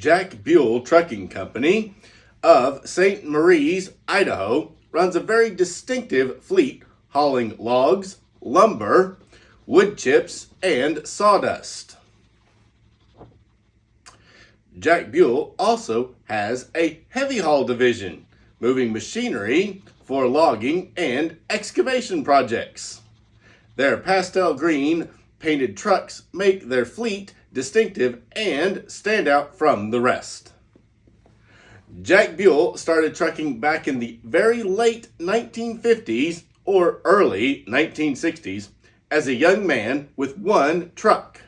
Jack Buell Trucking Company of St. Maries, Idaho, runs a very distinctive fleet hauling logs, lumber, wood chips, and sawdust. Jack Buell also has a heavy haul division, moving machinery for logging and excavation projects. Their pastel green painted trucks make their fleet distinctive and stand out from the rest. Jack Buell started trucking back in the very late 1950s or early 1960s as a young man with one truck.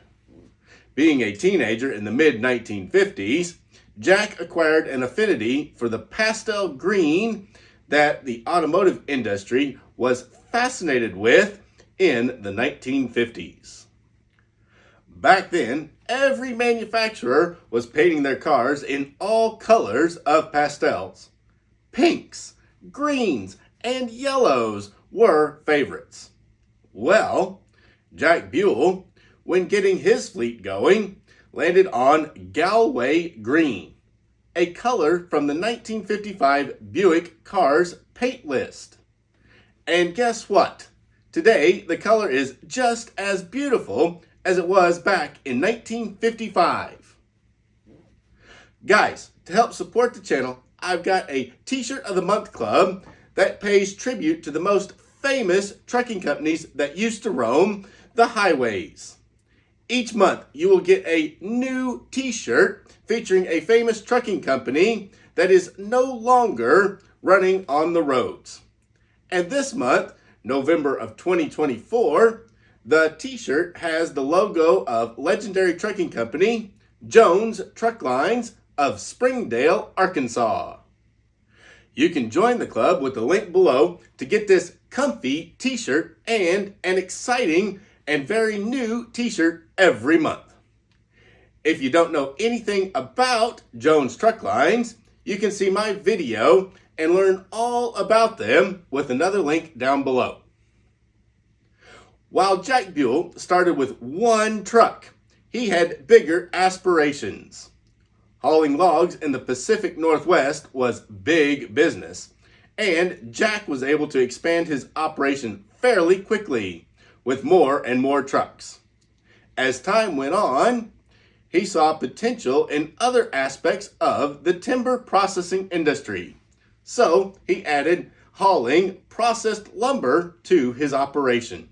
Being a teenager in the mid-1950s, Jack acquired an affinity for the pastel green that the automotive industry was fascinated with in the 1950s. Back then, every manufacturer was painting their cars in all colors of pastels. Pinks, greens, and yellows were favorites. Well, Jack Buell, when getting his fleet going, landed on Galway Green, a color from the 1955 Buick Cars paint list. And guess what? Today, the color is just as beautiful as it was back in 1955. Guys, to help support the channel, I've got a T-shirt of the Month club that pays tribute to the most famous trucking companies that used to roam the highways. Each month, you will get a new T-shirt featuring a famous trucking company that is no longer running on the roads. And this month, November of 2024, the T-shirt has the logo of legendary trucking company Jones Truck Lines of Springdale, Arkansas. You can join the club with the link below to get this comfy T-shirt and an exciting and very new T-shirt every month. If you don't know anything about Jones Truck Lines, you can see my video and learn all about them with another link down below. While Jack Buell started with one truck, he had bigger aspirations. Hauling logs in the Pacific Northwest was big business, and Jack was able to expand his operation fairly quickly with more and more trucks. As time went on, he saw potential in other aspects of the timber processing industry. So he added hauling processed lumber to his operation.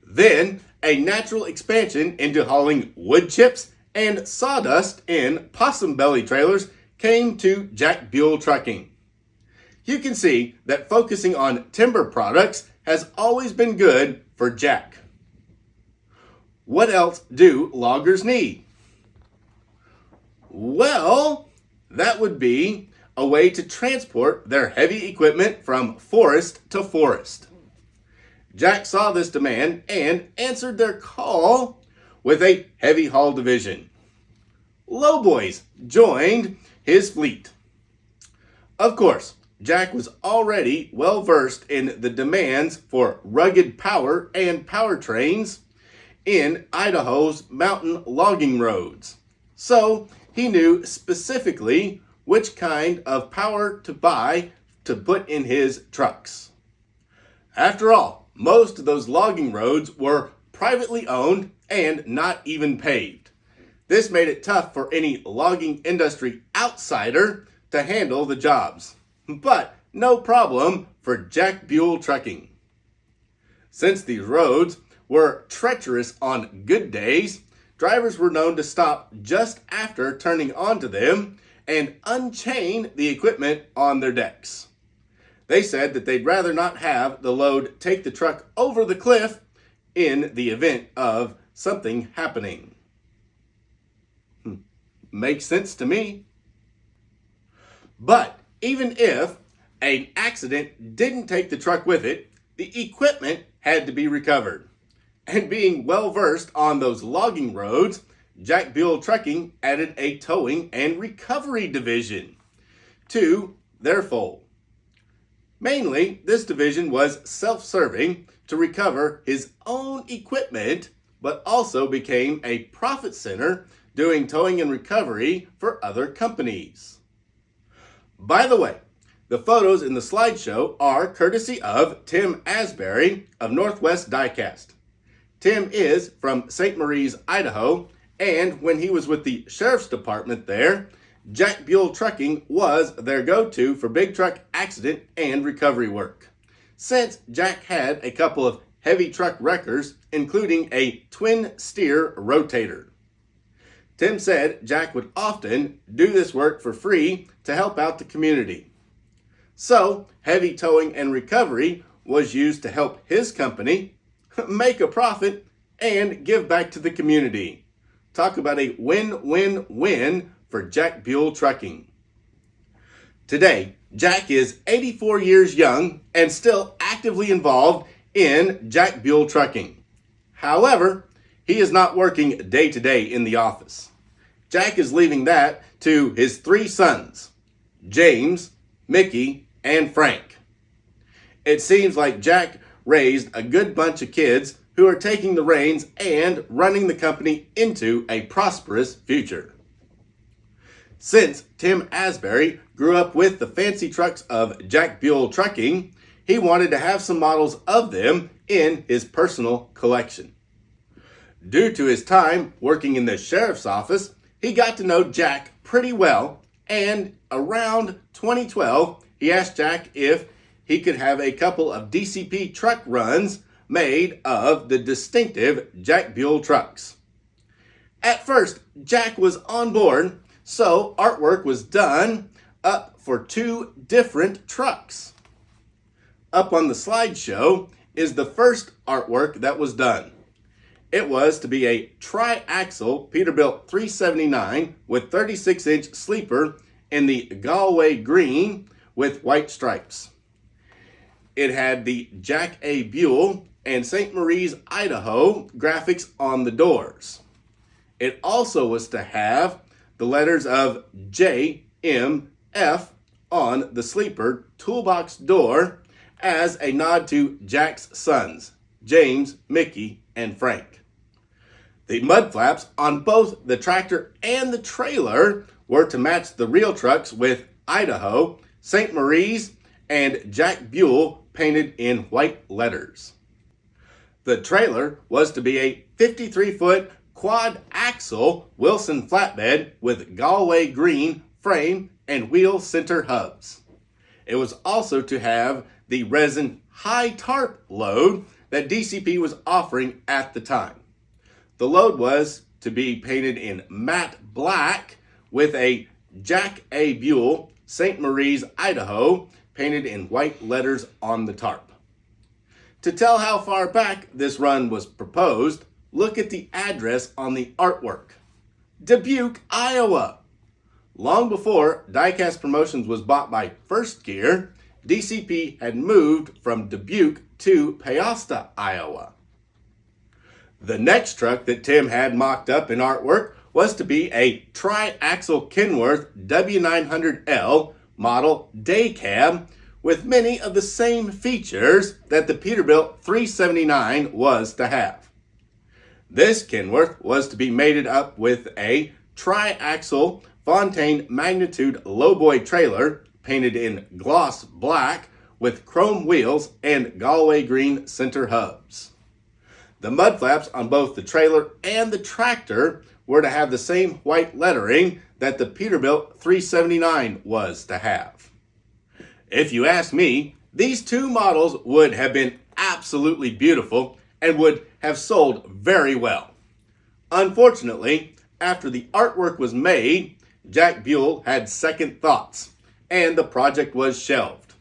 Then a natural expansion into hauling wood chips and sawdust in possum belly trailers came to Jack Buell Trucking. You can see that focusing on timber products has always been good for Jack. What else do loggers need? Well, that would be a way to transport their heavy equipment from forest to forest. Jack saw this demand and answered their call with a heavy haul division. Lowboys joined his fleet. Of course, Jack was already well versed in the demands for rugged power and powertrains in Idaho's mountain logging roads. So he knew specifically which kind of power to buy to put in his trucks. After all, most of those logging roads were privately owned and not even paved. This made it tough for any logging industry outsider to handle the jobs. But no problem for Jack Buell Trucking. Since these roads were treacherous on good days, drivers were known to stop just after turning onto them and unchain the equipment on their decks. They said that they'd rather not have the load take the truck over the cliff in the event of something happening. Makes sense to me. But even if an accident didn't take the truck with it, the equipment had to be recovered. And being well versed on those logging roads, Jack Buell Trucking added a towing and recovery division to their fold. Mainly, this division was self-serving to recover his own equipment, but also became a profit center doing towing and recovery for other companies. By the way, the photos in the slideshow are courtesy of Tim Asbury of Northwest Diecast. Tim is from St. Maries, Idaho, and when he was with the Sheriff's Department there, Jack Buell Trucking was their go-to for big truck accident and recovery work. Since Jack had a couple of heavy truck wreckers, including a twin steer rotator. Tim said Jack would often do this work for free to help out the community. So, heavy towing and recovery was used to help his company make a profit and give back to the community. Talk about a win-win-win for Jack Buell Trucking. Today, Jack is 84 years young and still actively involved in Jack Buell Trucking. However, he is not working day to day in the office. Jack is leaving that to his 3 sons, James, Mickey, and Frank. It seems like Jack raised a good bunch of kids who are taking the reins and running the company into a prosperous future. Since Tim Asbury grew up with the fancy trucks of Jack Buell Trucking, he wanted to have some models of them in his personal collection. Due to his time working in the sheriff's office, he got to know Jack pretty well, and around 2012, he asked Jack if he could have a couple of DCP truck runs made of the distinctive Jack Buell trucks. At first, Jack was on board, so artwork was done up for 2 different trucks. Up on the slideshow is the first artwork that was done. It was to be a tri-axle Peterbilt 379 with 36-inch sleeper in the Galway green with white stripes. It had the Jack A. Buell and St. Maries, Idaho graphics on the doors. It also was to have the letters of JMF on the sleeper toolbox door as a nod to Jack's sons, James, Mickey, and Frank. The mud flaps on both the tractor and the trailer were to match the real trucks with Idaho, St. Maries, and Jack Buell painted in white letters. The trailer was to be a 53-foot quad-axle Wilson flatbed with Galway green frame and wheel center hubs. It was also to have the resin high tarp load that DCP was offering at the time. The load was to be painted in matte black with a Jack A. Buell, St. Maries, Idaho, painted in white letters on the tarp. To tell how far back this run was proposed, look at the address on the artwork. Dubuque, Iowa. Long before Diecast Promotions was bought by First Gear, DCP had moved from Dubuque to Peosta, Iowa. The next truck that Tim had mocked up in artwork was to be a tri-axle Kenworth W900L model day cab with many of the same features that the Peterbilt 379 was to have. This Kenworth was to be mated up with a tri-axle Fontaine Magnitude lowboy trailer painted in gloss black with chrome wheels and Galway green center hubs. The mud flaps on both the trailer and the tractor were to have the same white lettering that the Peterbilt 379 was to have. If you ask me, these 2 models would have been absolutely beautiful and would have sold very well. Unfortunately, after the artwork was made, Jack Buell had second thoughts, and the project was shelved.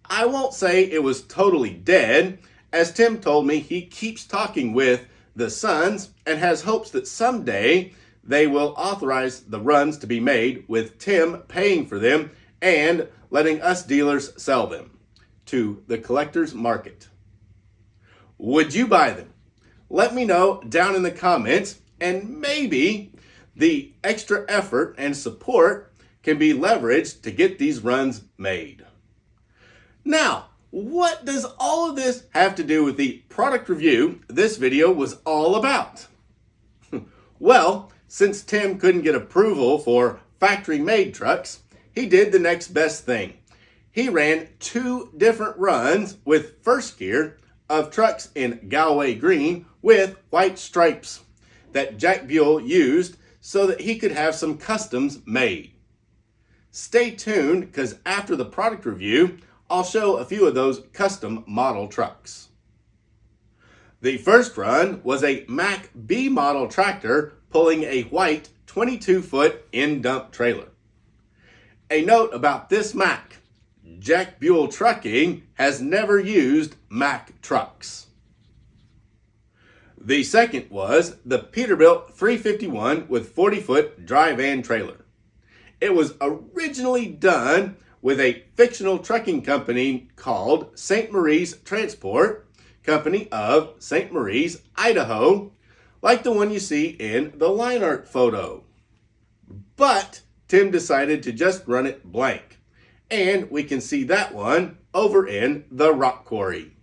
I won't say it was totally dead, as Tim told me he keeps talking with the sons and has hopes that someday they will authorize the runs to be made with Tim paying for them and letting us dealers sell them to the collector's market. Would you buy them? Let me know down in the comments, and maybe the extra effort and support can be leveraged to get these runs made. Now, what does all of this have to do with the product review this video was all about? Well, Since Tim couldn't get approval for factory-made trucks, he did the next best thing. He ran 2 different runs with first gear of trucks in Galway green with white stripes that Jack Buell used so that he could have some customs made. Stay tuned, because after the product review, I'll show a few of those custom model trucks. The first run was a Mack B model tractor pulling a white 22-foot in-dump trailer. A note about this Mack: Jack Buell Trucking has never used Mack trucks. The second was the Peterbilt 351 with 40-foot dry van trailer. It was originally done with a fictional trucking company called St. Maries Transport Company of St. Maries, Idaho, like the one you see in the line art photo. But Tim decided to just run it blank, and we can see that one over in the rock quarry.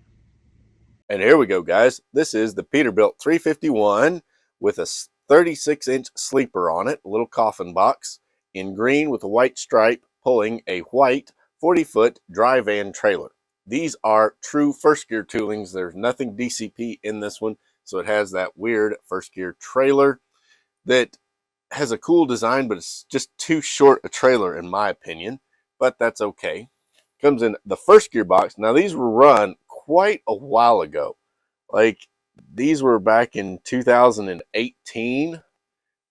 And here we go, guys. This is the Peterbilt 351 with a 36-inch sleeper on it, a little coffin box, in green with a white stripe, pulling a white 40-foot dry van trailer. These are true first gear toolings. There's nothing DCP in this one, so it has that weird first gear trailer that has a cool design, but it's just too short a trailer in my opinion, but that's okay. Comes in the first gear box. Now these were run quite a while ago. Like, these were back in 2018. It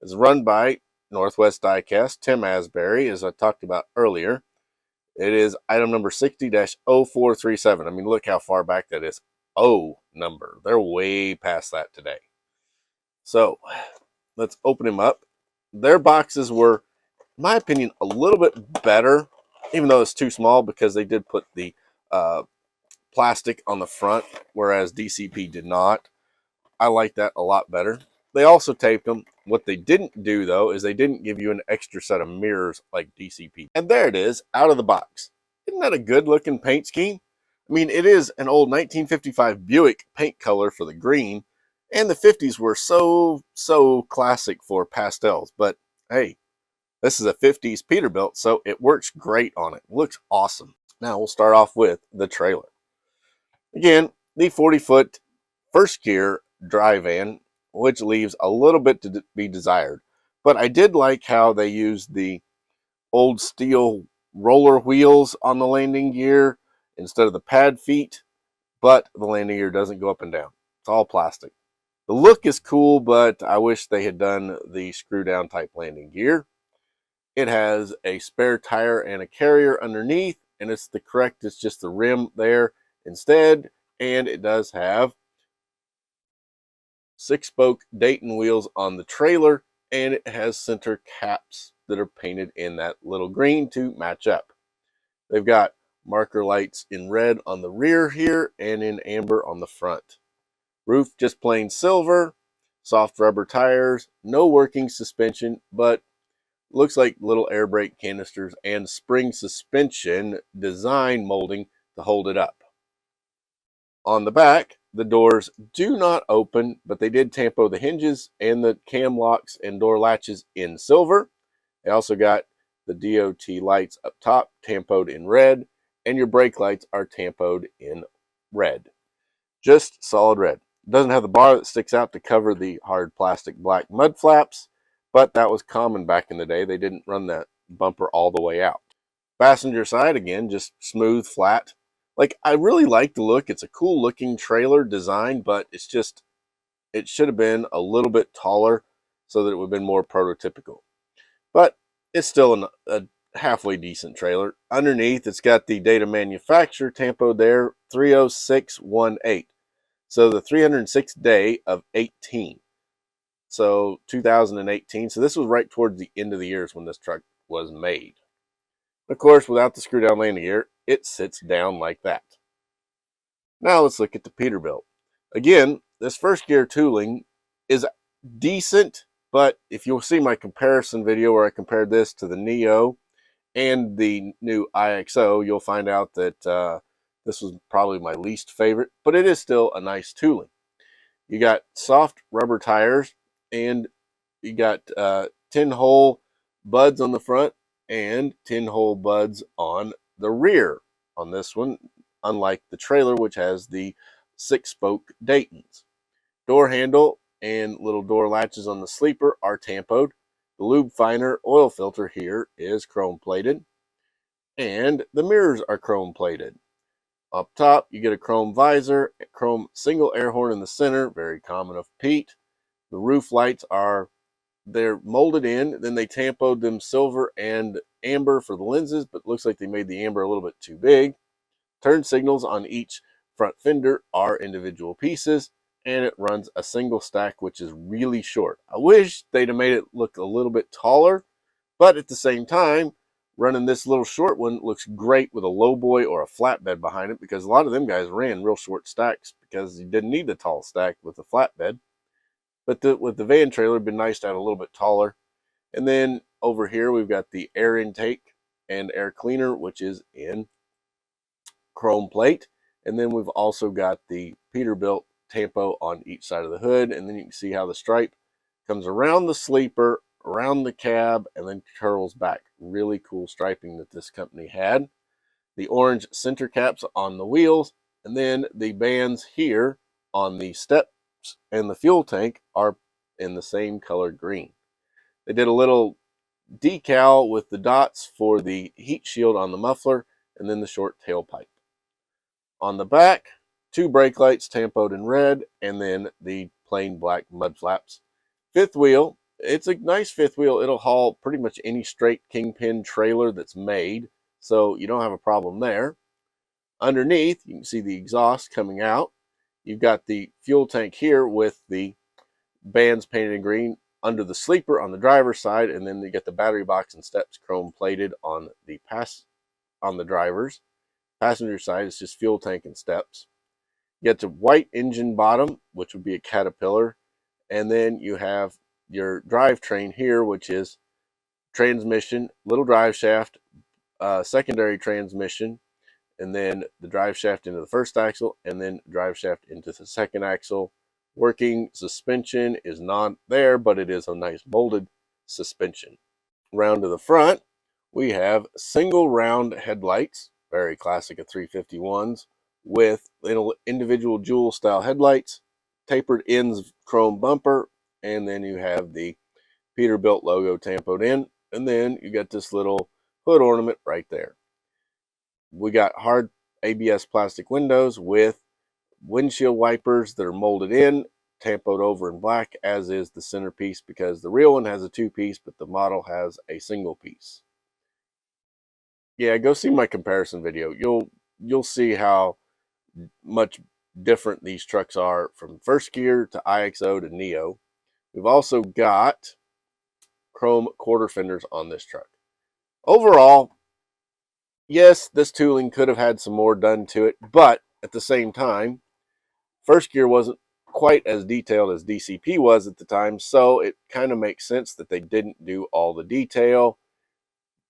was run by Northwest Diecast, Tim Asbury, as I talked about earlier. It is item number 60-0437. I mean, look how far back that is. O number. They're way past that today. So let's open them up. Their boxes were, in my opinion, a little bit better, even though it's too small, because they did put the plastic on the front, whereas DCP did not. I like that a lot better. They also taped them. What they didn't do, though, is they didn't give you an extra set of mirrors like DCP. And there it is, out of the box. Isn't that a good-looking paint scheme? I mean, it is an old 1955 Buick paint color for the green, and the 50s were so classic for pastels. But, hey, this is a 50s Peterbilt, so it works great on it. It looks awesome. Now, we'll start off with the trailer. Again, the 40-foot first gear dry van, which leaves a little bit to be desired. But I did like how they used the old steel roller wheels on the landing gear instead of the pad feet, but the landing gear doesn't go up and down. It's all plastic. The look is cool, but I wish they had done the screw down type landing gear. It has a spare tire and a carrier underneath, and it's just the rim there instead, and it does have 6-spoke Dayton wheels on the trailer, and it has center caps that are painted in that little green to match up. They've got marker lights in red on the rear here and in amber on the front. Roof just plain silver, soft rubber tires, no working suspension, but looks like little air brake canisters and spring suspension design molding to hold it up. On the back, the doors do not open, but they did tampo the hinges and the cam locks and door latches in silver. They also got the DOT lights up top tampoed in red, and your brake lights are tampoed in red. Just solid red. It doesn't have the bar that sticks out to cover the hard plastic black mud flaps, but that was common back in the day. They didn't run that bumper all the way out. Passenger side, again, just smooth, flat. Like, I really like the look. It's a cool looking trailer design, but it should have been a little bit taller so that it would have been more prototypical. But it's still a halfway decent trailer. Underneath, it's got the date of manufacture tampo there, 30618. So the 306th day of 18. So 2018. So this was right towards the end of the years when this truck was made. Of course, without the screw down landing gear, it sits down like that. Now let's look at the Peterbilt. Again, this first gear tooling is decent, but if you'll see my comparison video where I compared this to the Neo and the new IXO, you'll find out that this was probably my least favorite, but it is still a nice tooling. You got soft rubber tires, and You got 10-hole buds on the front and 10-hole buds on the rear on this one, unlike the trailer, which has the 6-spoke Daytons. Door handle and little door latches on the sleeper are tampoed. The lube finder oil filter here is chrome plated, and the mirrors are chrome plated. Up top, you get a chrome visor, a chrome single air horn in the center, very common of Pete. The roof lights they're molded in, then they tampoed them silver and amber for the lenses, but looks like they made the amber a little bit too big. Turn signals on each front fender are individual pieces, and it runs a single stack, which is really short. I wish they'd have made it look a little bit taller, but at the same time, running this little short one looks great with a lowboy or a flatbed behind it, because a lot of them guys ran real short stacks because you didn't need the tall stack with the flatbed. But with the van trailer, it'd been nice to have a little bit taller. And then over here, we've got the air intake and air cleaner, which is in chrome plate. And then we've also got the Peterbilt tampo on each side of the hood. And then you can see how the stripe comes around the sleeper, around the cab, and then curls back. Really cool striping that this company had. The orange center caps on the wheels, and then the bands here on the steps and the fuel tank are in the same color green. They did a little decal with the dots for the heat shield on the muffler, and then the short tailpipe. On the back, 2 brake lights tampoed in red, and then the plain black mud flaps. Fifth wheel, it's a nice fifth wheel. It'll haul pretty much any straight kingpin trailer that's made, so you don't have a problem there. Underneath, you can see the exhaust coming out. You've got the fuel tank here with the bands painted in green under the sleeper on the driver's side, and then you get the battery box and steps chrome plated on the driver's. Passenger side is just fuel tank and steps. You get the white engine bottom, which would be a Caterpillar, and then you have your drivetrain here, which is transmission, little drive shaft, secondary transmission, and then the drive shaft into the first axle, and then drive shaft into the second axle. Working suspension is not there, but it is a nice molded suspension. Round to the front, we have single round headlights, very classic of 351s, with individual jewel style headlights, tapered ends chrome bumper, and then you have the Peterbilt logo tampoed in, and then you got this little hood ornament right there. We got hard ABS plastic windows with windshield wipers that are molded in, tampoed over in black, as is the centerpiece, because the real one has a 2-piece, but the model has a single piece. Yeah, go see my comparison video. You'll see how much different these trucks are from first gear to IXO to Neo. We've also got chrome quarter fenders on this truck. Overall, yes, this tooling could have had some more done to it, but at the same time, first gear wasn't quite as detailed as DCP was at the time, so it kind of makes sense that they didn't do all the detail.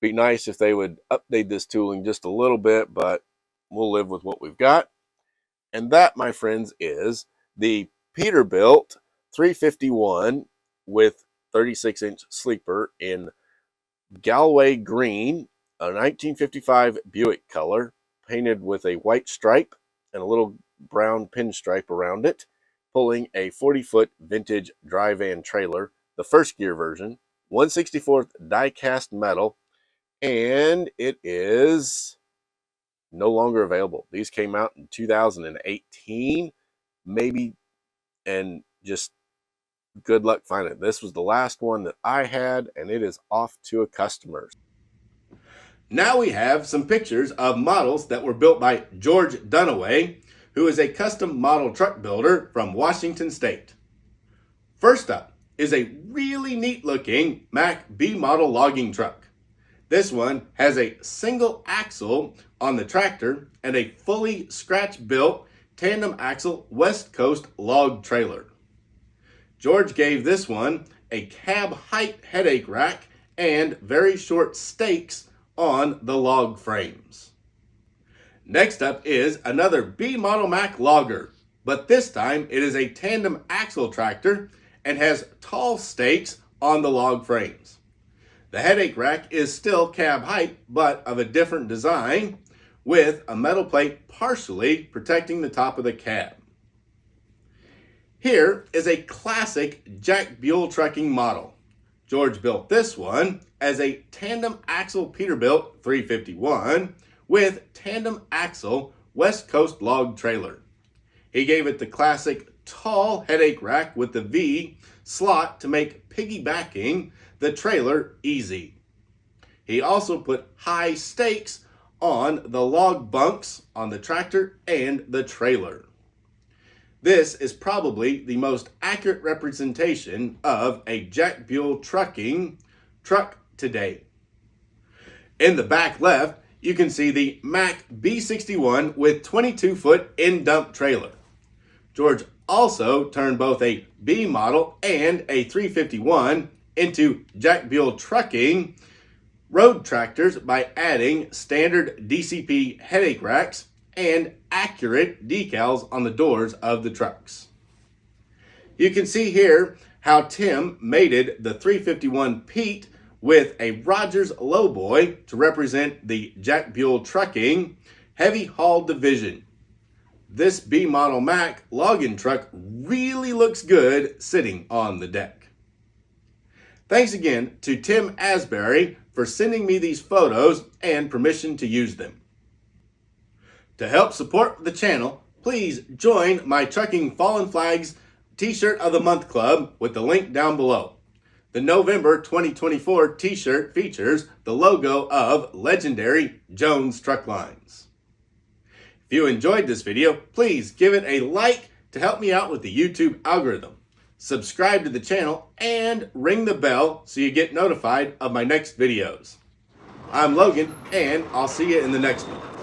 Be nice if they would update this tooling just a little bit, but we'll live with what we've got. And that, my friends, is the Peterbilt 351 with 36-inch sleeper in Galway green, a 1955 Buick color, painted with a white stripe and a little brown pinstripe around it, pulling a 40-foot vintage dry van trailer, the first gear version, 1/64th die-cast metal, and it is no longer available. These came out in 2018, maybe, and just good luck finding it. This was the last one that I had, and it is off to a customer. Now we have some pictures of models that were built by George Dunaway, who is a custom model truck builder from Washington State. First up is a really neat looking Mack B model logging truck. This one has a single axle on the tractor and a fully scratch built tandem axle West Coast log trailer. George gave this one a cab height headache rack and very short stakes on the log frames. Next up is another B model Mack logger, but this time it is a tandem axle tractor and has tall stakes on the log frames. The headache rack is still cab height, but of a different design, with a metal plate partially protecting the top of the cab. Here is a classic Jack Buell trucking model. George built this one as a tandem axle Peterbilt 351 with tandem axle West Coast log trailer. He gave it the classic tall headache rack with the V slot to make piggybacking the trailer easy. He also put high stakes on the log bunks on the tractor and the trailer. This is probably the most accurate representation of a Jack Buell trucking truck today. In the back left, you can see the Mack B61 with 22-foot in-dump trailer. George also turned both a B model and a 351 into Jack Buell trucking road tractors by adding standard DCP headache racks and accurate decals on the doors of the trucks. You can see here how Tim mated the 351 Pete with a Rogers lowboy to represent the Jack Buell trucking heavy haul division. This B model Mack logging truck really looks good sitting on the deck. Thanks again to Tim Asbury for sending me these photos and permission to use them. To help support the channel, please join my Trucking Fallen Flags T-Shirt of the Month Club with the link down below. The November 2024 T-shirt features the logo of legendary Jones Truck Lines. If you enjoyed this video, please give it a like to help me out with the YouTube algorithm. Subscribe to the channel and ring the bell so you get notified of my next videos. I'm Logan, and I'll see you in the next one.